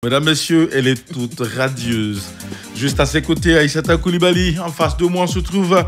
Mesdames, Messieurs, elle est toute radieuse. Juste à ses côtés, Aïssata Koulibaly. En face de moi, on se trouve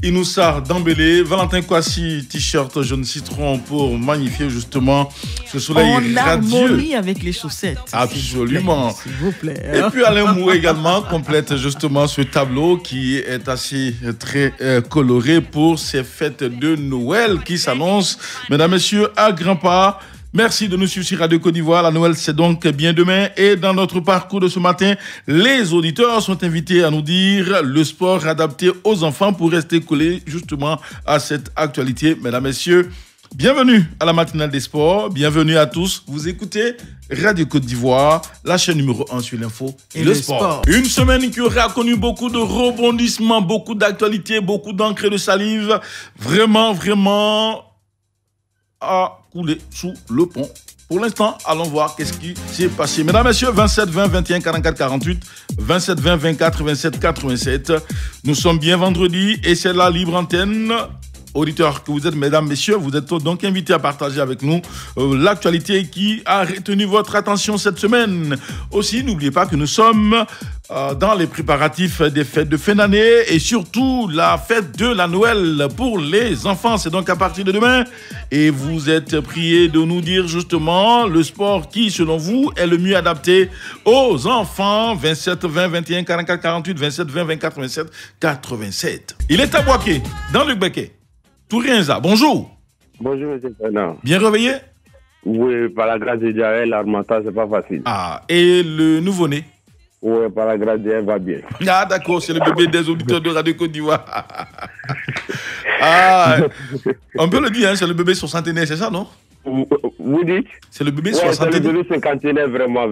Inoussa Dembélé, Valentin Kwasi, t-shirt jaune citron pour magnifier justement ce soleil en radieux. harmonie avec les chaussettes. Absolument. S'il vous plaît. Et puis Alain Mou également complète justement ce tableau qui est assez très coloré pour ces fêtes de Noël qui s'annoncent, mesdames, messieurs, à grands pas. Merci de nous suivre sur Radio Côte d'Ivoire. La Noël, c'est donc bien demain. Et dans notre parcours de ce matin, les auditeurs sont invités à nous dire le sport adapté aux enfants pour rester collés justement à cette actualité. Mesdames, messieurs, bienvenue à la matinale des sports. Bienvenue à tous. Vous écoutez Radio Côte d'Ivoire, la chaîne numéro 1 sur l'info et le sport. Une semaine qui aura connu beaucoup de rebondissements, beaucoup d'actualités, beaucoup d'encre et de salive. Vraiment à couler sous le pont. Pour l'instant, allons voir qu'est-ce qui s'est passé. Mesdames, messieurs, 27 20 21 44 48, 27 20 24 27 87. Nous sommes bien vendredi et c'est la libre antenne. Auditeurs que vous êtes, mesdames, messieurs, vous êtes donc invités à partager avec nous l'actualité qui a retenu votre attention cette semaine. Aussi, n'oubliez pas que nous sommes dans les préparatifs des fêtes de fin d'année et surtout la fête de la Noël pour les enfants. C'est donc à partir de demain et vous êtes priés de nous dire justement le sport qui, selon vous, est le mieux adapté aux enfants. 27 20 21 44 48, 27 20 24 27 87. Il est à Boaké, dans le Béquet. Tourienza, bonjour. Bonjour, M. Fernand. Bien réveillé? Oui, par la grâce de Dieu, l'armata, c'est pas facile. Ah, et le nouveau-né? Oui, par la grâce de Dieu, va bien. Ah, d'accord, c'est le bébé des auditeurs de Radio Côte d'Ivoire. Ah, on peut le dire, hein, c'est le bébé soixantenaire, c'est ça, non? Vous dites? C'est le bébé ouais, soixantenaire. C'est le bébé cinquantenaire, vraiment.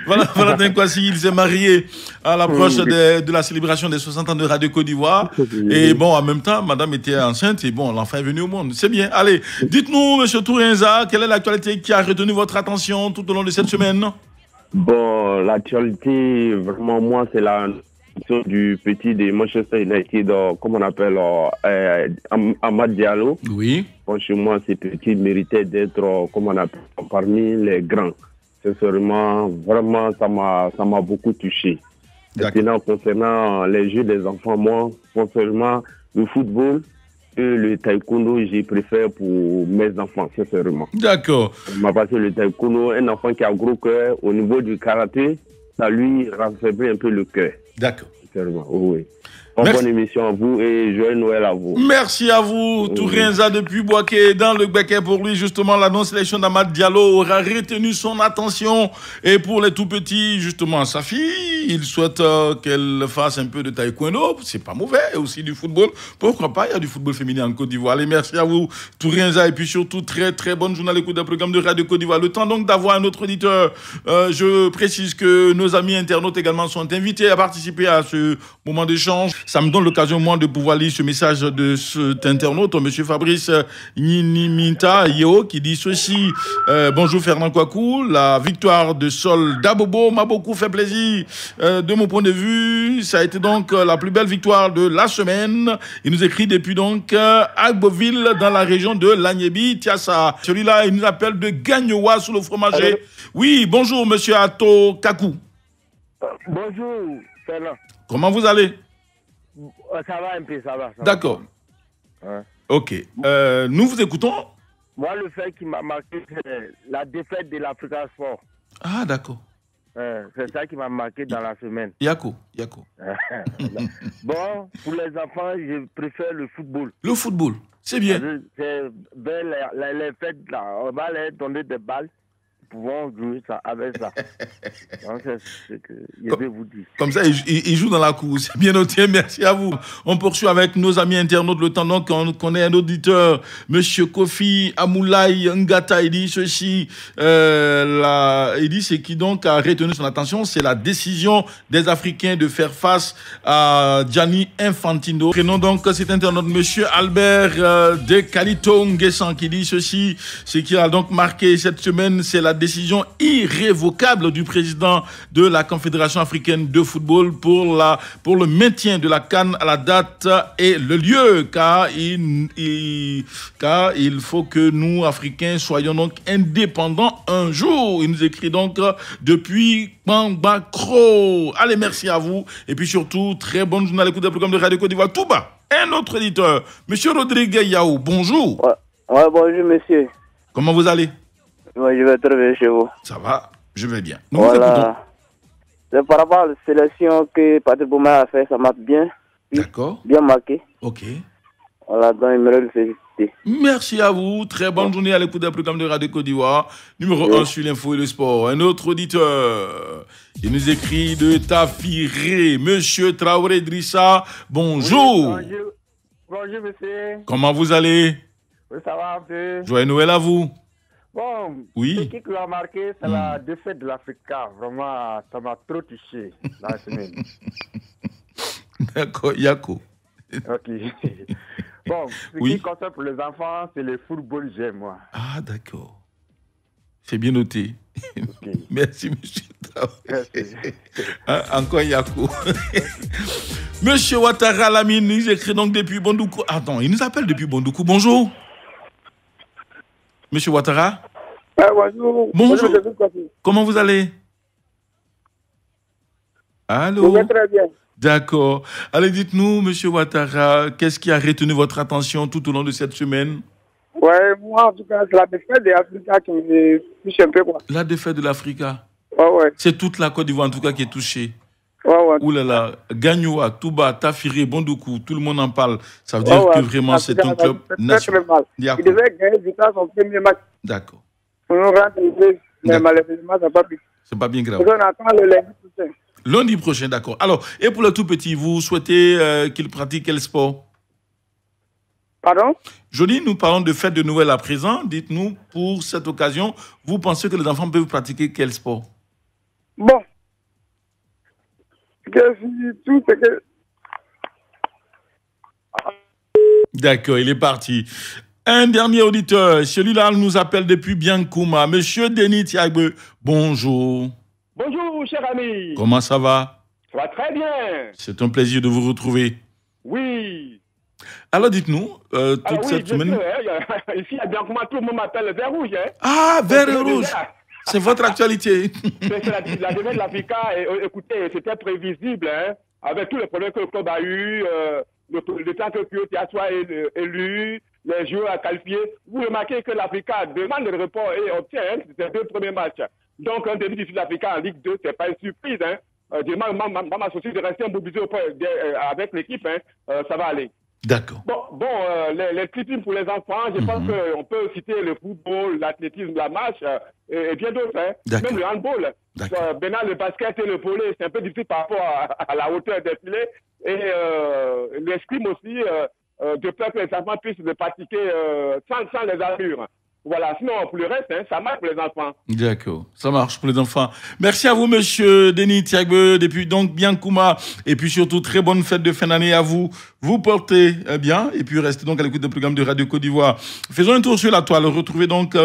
Voilà, Valentin Kwasi, il s'est marié à l'approche de la célébration des 60 ans de Radio Côte d'Ivoire. Et bon, en même temps, madame était enceinte et bon, l'enfant est venu au monde. C'est bien. Allez, dites-nous, monsieur Tourenza, quelle est l'actualité qui a retenu votre attention tout au long de cette semaine? Bon, l'actualité, vraiment, moi, c'est la du petit de Manchester United, comme on appelle Amad Diallo. Oui. Franchement, ce petit méritait d'être, comme on appelle, parmi les grands. Sincèrement, vraiment, ça m'a beaucoup touché. Maintenant, concernant les jeux des enfants, moi, concernant le football et le taekwondo, je préfère pour mes enfants, sincèrement. D'accord. M'a passé le taekwondo, un enfant qui a gros cœur, au niveau du karaté, ça lui raffaiblit un peu le cœur. D'accord. Oui. Bonne émission à vous et joyeux Noël à vous. Merci à vous, Tourenza depuis Boaké, dans le Béquet. Pour lui, justement, la non-sélection d'Amad Diallo aura retenu son attention. Et pour les tout petits, justement, sa fille, il souhaite qu'elle fasse un peu de taekwondo. C'est pas mauvais. Et aussi du football. Pourquoi pas? Il y a du football féminin en Côte d'Ivoire. Allez, merci à vous, Tourenza. Et puis surtout, très bonne journée à l'écoute d'un programme de Radio Côte d'Ivoire. Le temps donc d'avoir un autre auditeur. Je précise que nos amis internautes également sont invités à participer à ce moment d'échange. Ça me donne l'occasion, moi, de pouvoir lire ce message de cet internaute, M. Fabrice Niniminta Yeo, qui dit ceci. Bonjour Fernand Kouakou, la victoire de Sol Dabobo m'a beaucoup fait plaisir. De mon point de vue, ça a été donc la plus belle victoire de la semaine. Il nous écrit depuis donc Agboville, dans la région de Lagnébi, Tiassa. Celui-là, il nous appelle de Gagnoa sous le fromager. Oui, bonjour M. Ato Kakou. Bonjour Fernand. Comment vous allez? Ça va un peu, ça va. D'accord. Ouais. Ok. Nous vous écoutons. Moi, le fait qui m'a marqué, c'est la défaite de l'Africa Sport. Ah, d'accord. C'est ça qui m'a marqué dans la semaine. Yako. Bon, pour les enfants, je préfère le football. Le football, c'est bien. C'est les fêtes là, on va leur donner des balles. Pouvons jouer ça avec ça. Donc, c'est ce que je vais vous dire. Comme ça, il joue dans la cour. C'est bien noté. Merci à vous. On poursuit avec nos amis internautes. Le temps donc qu'on ait un auditeur, Monsieur Kofi Amoulaye Ngata. Il dit ceci. Il dit ce qui donc a retenu son attention, c'est la décision des Africains de faire face à Gianni Infantino. Prenons donc cet internaute, Monsieur Albert de Kalito Nguessan, qui dit ceci. Ce qui a donc marqué cette semaine, c'est la décision irrévocable du président de la Confédération africaine de football pour le maintien de la CAN à la date et le lieu, car il faut que nous, Africains, soyons donc indépendants un jour. Il nous écrit donc depuis Bambacro. Allez, merci à vous. Et puis surtout, très bonne journée à l'écoute des programmes de Radio Côte d'Ivoire. Touba, un autre éditeur, Monsieur Rodrigue Yaou, bonjour. Ouais, bonjour monsieur. Comment vous allez? Ouais, je vais très bien chez vous. Ça va, je vais bien. Nous voilà. C'est par rapport à la sélection que Patrick Bouma a fait, ça m'a bien. D'accord. Bien marqué. Ok. Voilà, donc il me le féliciter. Merci à vous. Très bonne journée à l'écoute des programmes de Radio Côte d'Ivoire. Numéro 1 sur l'info et le sport. Un autre auditeur. Il nous écrit de Tafiré. Monsieur Traoré Drissa, bonjour. Oui, bonjour, monsieur. Comment vous allez? Oui, ça va un peu. Joyeux Noël à vous. Bon, oui. Ce qui l'a marqué, c'est la défaite de l'Africa. Vraiment, ça m'a trop touché la semaine. D'accord, Yako. Ok. Bon, ce qui concerne pour les enfants, c'est le football, j'aime, moi. Ah, d'accord. C'est bien noté. Okay. Merci, monsieur. Merci. Encore Yako. Monsieur Ouattara Lamine, il écrit donc depuis Bondoukou. Attends, il nous appelle depuis Bondoukou. Bonjour. Monsieur Ouattara. Bonjour. Bonjour. Comment vous allez? Allô? Je vais très bien. D'accord. Allez, dites-nous, monsieur Ouattara, qu'est-ce qui a retenu votre attention tout au long de cette semaine? Ouais, moi, en tout cas, c'est la défaite de l'Africa qui me touche un peu, quoi. La défaite de l'Africa? Ouais. C'est toute la Côte d'Ivoire, en tout cas, qui est touchée. Ouais. Ouh là là, Gagnoua, Touba, Tafiré, Bondoukou, tout le monde en parle. Ça veut dire que vraiment, c'est un club national. Il devait gagner Vita son premier match. D'accord. On rentre mais malheureusement, ça n'a pas pu. C'est pas bien grave. On attend le lundi prochain. Lundi prochain, d'accord. Alors, et pour le tout petit, vous souhaitez qu'il pratique quel sport? Pardon? Jolie, nous parlons de fête de Noël à présent. Dites-nous, pour cette occasion, vous pensez que les enfants peuvent pratiquer quel sport? Bon. Tout ce que... D'accord, il est parti. Un dernier auditeur, celui-là nous appelle depuis Biancouma. Monsieur Denis Tiagbe, bonjour. Bonjour, cher ami. Comment ça va? Ça va très bien. C'est un plaisir de vous retrouver. Oui. Alors dites-nous, toute cette semaine... Ici à Biancouma, tout le monde m'appelle le vert rouge. Hein. Ah, vert et rouge. C'est votre actualité. C'est la défaite de l'Africa. Écoutez, c'était prévisible, hein, avec tous les problèmes que le club a eu, le temps que Pio soit élu, les joueurs à qualifier. Vous remarquez que l'Africa demande le report et obtient ses 2 premiers matchs. Donc, un début difficile de l'Africa en Ligue 2, ce n'est pas une surprise. Hein. Je m'associe de rester mobilisé avec l'équipe. Hein. Ça va aller. D'accord. Bon, les clippings pour les enfants, je pense qu'on peut citer le football, l'athlétisme, la marche et bien d'autres. Hein. Même le handball. Maintenant, le basket et le volley, c'est un peu difficile par rapport à la hauteur des filets. Et l'escrime aussi, de peur que les enfants puissent le pratiquer sans les allures. Voilà, sinon pour le reste, hein, ça marche pour les enfants. D'accord, ça marche pour les enfants. Merci à vous, monsieur Denis Tiagbe, depuis donc Biancouma. Et puis surtout, très bonne fête de fin d'année à vous. Vous portez bien et puis restez donc à l'écoute du programme de Radio Côte d'Ivoire. Faisons un tour sur la toile. Retrouvez donc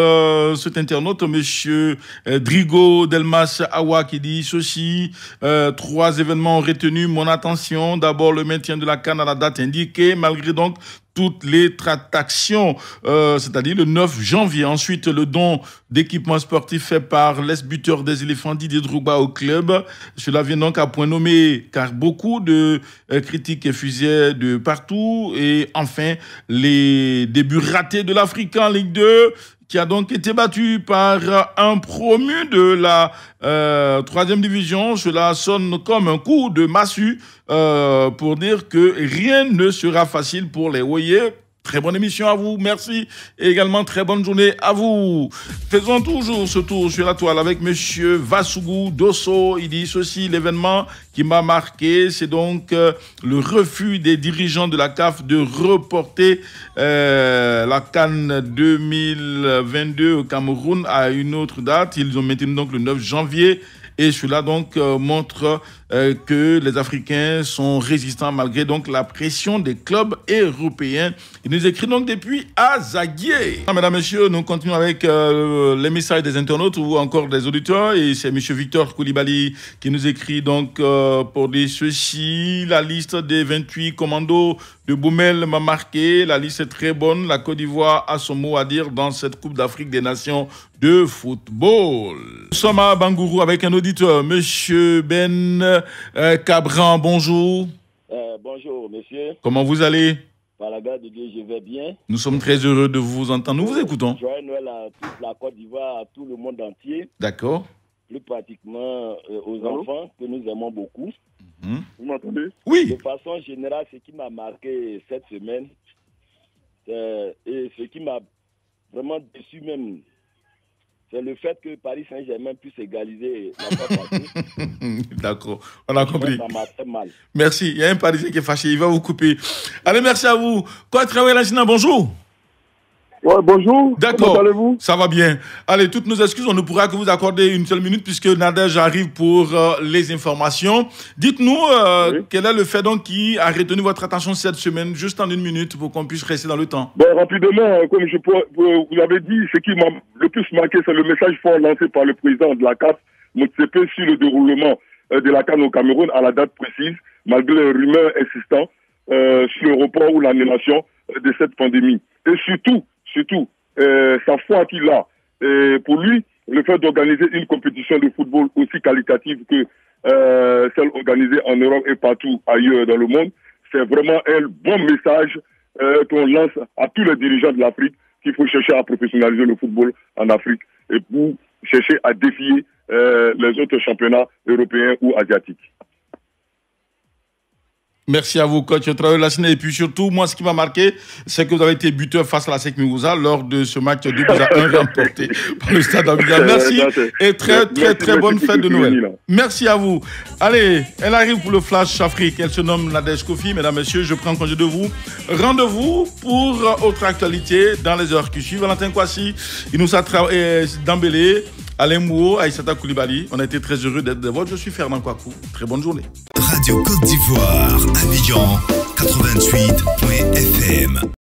cet internaute, monsieur Drigo Delmas Awa, qui dit ceci. 3 événements ont retenu mon attention. D'abord, le maintien de la CAN à la date indiquée, malgré donc toutes les tractations, c'est-à-dire le 9 janvier. Ensuite, le don d'équipements sportifs fait par l'ex-buteur des éléphants Didier Drogba au club. Cela vient donc à point nommé, car beaucoup de critiques fusaient de partout. Et enfin, les débuts ratés de l'Afrique en Ligue 2, qui a donc été battu par un promu de la 3e division. Cela sonne comme un coup de massue pour dire que rien ne sera facile pour les Oyer. Très bonne émission à vous, merci. Et également, très bonne journée à vous. Faisons toujours ce tour sur la toile avec monsieur Vassougou Dosso. Il dit ceci, l'événement qui m'a marqué, c'est donc le refus des dirigeants de la CAF de reporter la CAN 2022 au Cameroun à une autre date. Ils ont maintenu donc le 9 janvier. Et cela donc montre que les Africains sont résistants malgré donc la pression des clubs européens. Il nous écrit donc depuis Azaguié. Mesdames, Messieurs, nous continuons avec les messages des internautes ou encore des auditeurs. Et c'est M. Victor Koulibaly qui nous écrit donc pour dire ceci. La liste des 28 commandos de Boumel m'a marqué. La liste est très bonne. La Côte d'Ivoire a son mot à dire dans cette Coupe d'Afrique des Nations de football. Nous sommes à Bangourou avec un auditeur, Monsieur Ben Cabran. Bonjour. Bonjour, monsieur. Comment vous allez? Par la grâce de Dieu, je vais bien. Nous sommes très heureux de vous entendre. Nous vous écoutons. Joyeux Noël à toute la Côte d'Ivoire, à tout le monde entier. D'accord. Plus pratiquement aux enfants que nous aimons beaucoup. Vous m'entendez? Oui. De façon générale, ce qui m'a marqué cette semaine, et ce qui m'a vraiment déçu même, c'est le fait que Paris Saint-Germain puisse égaliser la fois passée. D'accord, on a compris. Ça m'a fait mal. Merci. Il y a un Parisien qui est fâché, il va vous couper. Allez, merci à vous. Quoi, travailler la Chine, bonjour. Ouais, bonjour. D'accord. Comment allez-vous? Ça va bien. Allez, toutes nos excuses, on ne pourra que vous accorder une seule minute puisque Nadège arrive pour les informations. Dites-nous quel est le fait donc qui a retenu votre attention cette semaine, juste en une minute pour qu'on puisse rester dans le temps. Bon, rapidement, comme vous l'avez dit, ce qui m'a le plus marqué, c'est le message fort lancé par le président de la CAF, Motsepe, sur le déroulement de la CAN au Cameroun à la date précise, malgré les rumeurs existantes sur le report ou l'annulation de cette pandémie. Et surtout, sa foi qu'il a. Pour lui, le fait d'organiser une compétition de football aussi qualitative que celle organisée en Europe et partout ailleurs dans le monde, c'est vraiment un bon message qu'on lance à tous les dirigeants de l'Afrique qu'il faut chercher à professionnaliser le football en Afrique et pour chercher à défier les autres championnats européens ou asiatiques. Merci à vous, coach Traoré-Lassine. Et puis surtout, moi, ce qui m'a marqué, c'est que vous avez été buteur face à la SEC Mimouza lors de ce match 2-1 remporté par le Stade Abidjan. Merci et très bonne fête de Noël. Merci à vous. Allez, elle arrive pour le Flash Afrique. Elle se nomme Nadège Kofi. Mesdames, Messieurs, je prends congé de vous. Rendez-vous pour autre actualité dans les heures qui suivent. Valentin Kwasi, Inoussa Dambélé, Alain Mouo, Aïssata Koulibaly. On a été très heureux d'être de votre. Je suis Fernand Kouakou. Très bonne journée. Radio Côte d'Ivoire, Abidjan 88.fm.